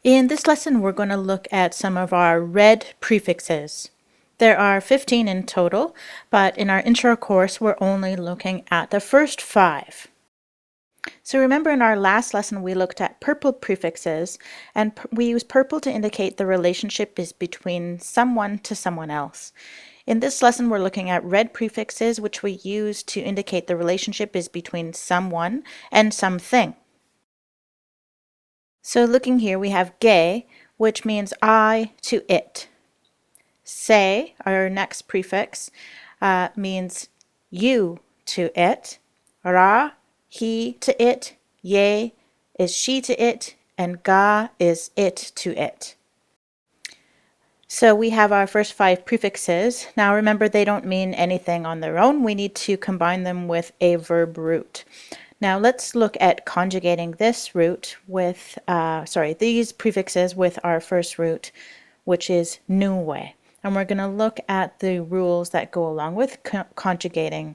In this lesson, we're going to look at some of our red prefixes. There are 15 in total, but in our intro course, we're only looking at the first 5. So remember in our last lesson, we looked at purple prefixes, and we use purple to indicate the relationship is between someone to someone else. In this lesson, we're looking at red prefixes, which we use to indicate the relationship is between someone and something. So looking here, we have ge, which means I to it. Se, our next prefix, means you to it. Ra, he to it. Ye is she to it. And ga is it to it. So we have our first 5 prefixes. Now remember, they don't mean anything on their own. We need to combine them with a verb root. Now let's look at conjugating this root with, these prefixes with our first root, which is nuwe. And we're going to look at the rules that go along with conjugating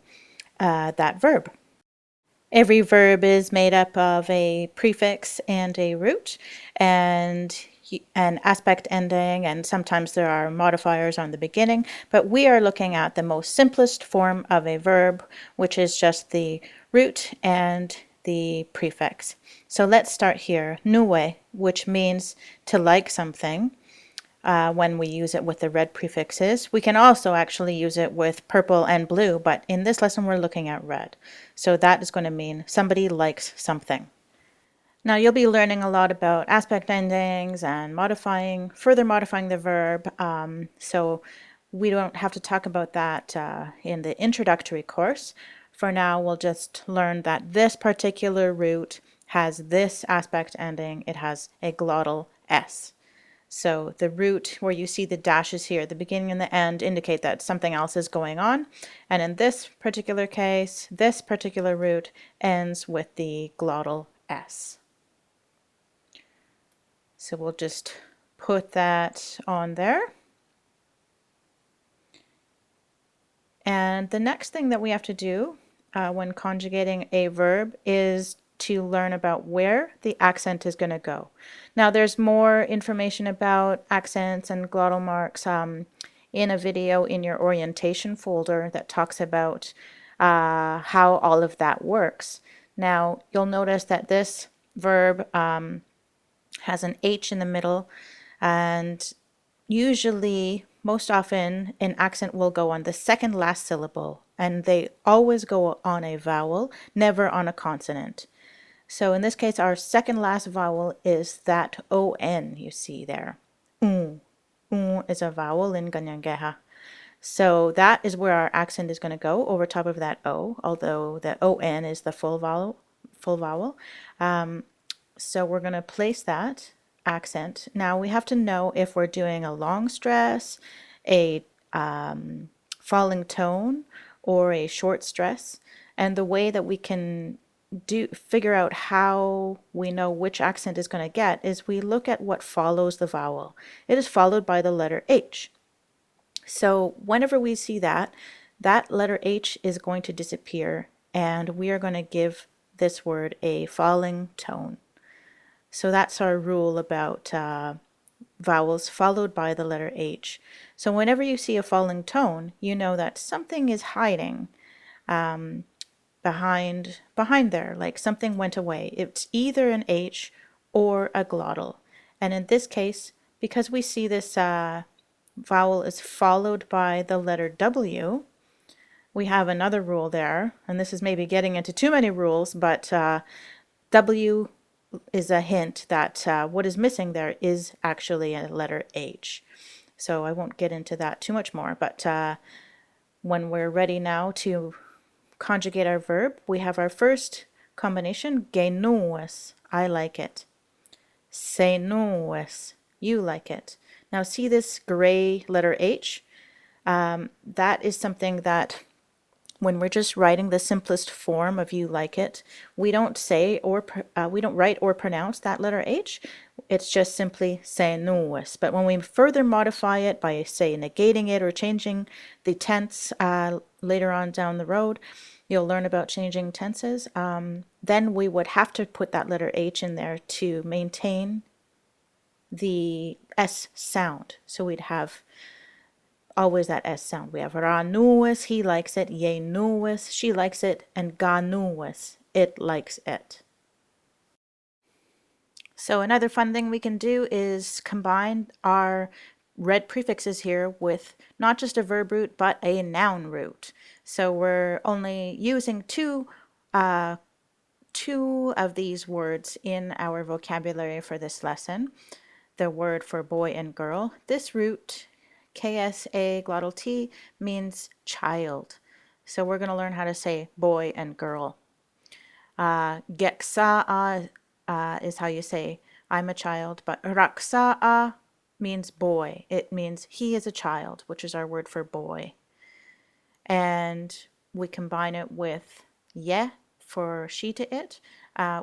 that verb. Every verb is made up of a prefix and a root, and an aspect ending, and sometimes there are modifiers on the beginning, but we are looking at the most simplest form of a verb, which is just the root and the prefix. So let's start here. Nuwe, which means to like something, when we use it with the red prefixes. We can also actually use it with purple and blue, but in this lesson we're looking at red. So that is going to mean somebody likes something. Now you'll be learning a lot about aspect endings and further modifying the verb, so we don't have to talk about that in the introductory course. For now, we'll just learn that this particular root has this aspect ending. It has a glottal S. So the root where you see the dashes here, the beginning and the end, indicate that something else is going on. And in this particular case, this particular root ends with the glottal S. So we'll just put that on there. And the next thing that we have to do when conjugating a verb is to learn about where the accent is going to go. Now there's more information about accents and glottal marks in a video in your orientation folder that talks about how all of that works. Now you'll notice that this verb has an H in the middle, and usually, most often, an accent will go on the second last syllable, and they always go on a vowel, never on a consonant. So in this case, our second last vowel is that ON you see there. Is a vowel in Ganyangeha. So that is where our accent is going to go, over top of that O, although the ON is the full vowel. So we're going to place that accent. Now we have to know if we're doing a long stress, a falling tone, or a short stress. And the way that we can figure out how we know which accent is going to get is we look at what follows the vowel. It is followed by the letter H. So whenever we see that, that letter H is going to disappear, and we are going to give this word a falling tone. So that's our rule about vowels followed by the letter H. So whenever you see a falling tone, you know that something is hiding behind there, like something went away. It's either an H or a glottal. And in this case, because we see this vowel is followed by the letter W, we have another rule there. And this is maybe getting into too many rules, but W is a hint that what is missing there is actually a letter H. So I won't get into that too much more, but when we're ready now to conjugate our verb, we have our first combination, genues, I like it. Senues, you like it. Now see this gray letter H? That is something that when we're just writing the simplest form of you like it, we don't say or we don't write or pronounce that letter H. It's just simply senues. But when we further modify it by, say, negating it or changing the tense later on down the road, you'll learn about changing tenses. Then we would have to put that letter H in there to maintain the S sound. So we'd have always that S sound. We have ra nuis, he likes it, ye nuis, she likes it, and ga nuis, it likes it. So another fun thing we can do is combine our red prefixes here with not just a verb root, but a noun root. So we're only using two of these words in our vocabulary for this lesson. The word for boy and girl. This root, KSA glottal T, means child. So we're going to learn how to say boy and girl. Geksa'a is how you say I'm a child, but raksa'a means boy. It means he is a child, which is our word for boy. And we combine it with ye for she to it,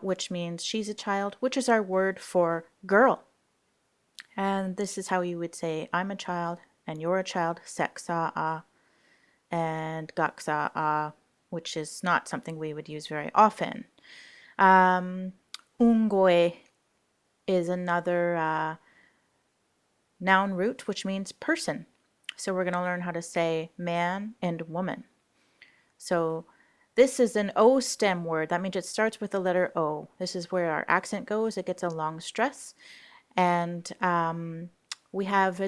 which means she's a child, which is our word for girl. And this is how you would say I'm a child and you're a child, seksa'a and gaksa'a, which is not something we would use very often. Ungoi is another noun root, which means person. So we're going to learn how to say man and woman. So this is an O stem word. That means it starts with the letter O. This is where our accent goes. It gets a long stress. And we have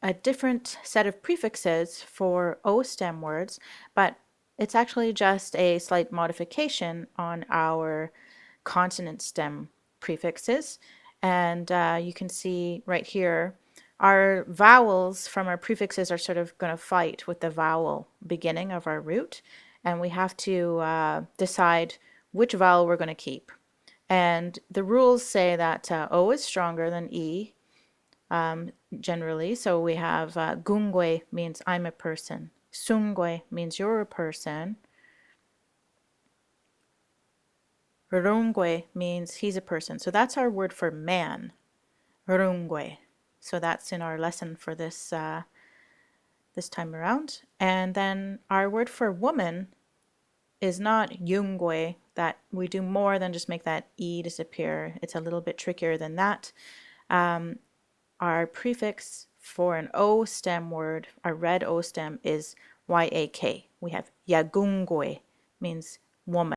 a different set of prefixes for O stem words, but it's actually just a slight modification on our consonant stem prefixes. And you can see right here, our vowels from our prefixes are sort of going to fight with the vowel beginning of our root. And we have to decide which vowel we're going to keep. And the rules say that O is stronger than E generally. So we have gungwe means I'm a person. Sungwe means you're a person. Rungwe means he's a person. So that's our word for man. Rungwe. So that's in our lesson for this this time around. And then our word for woman is not yungwe, that we do more than just make that E disappear. It's a little bit trickier than that. Our prefix for an O stem word, our red O stem, is YAK. We have yagungwe, means woman.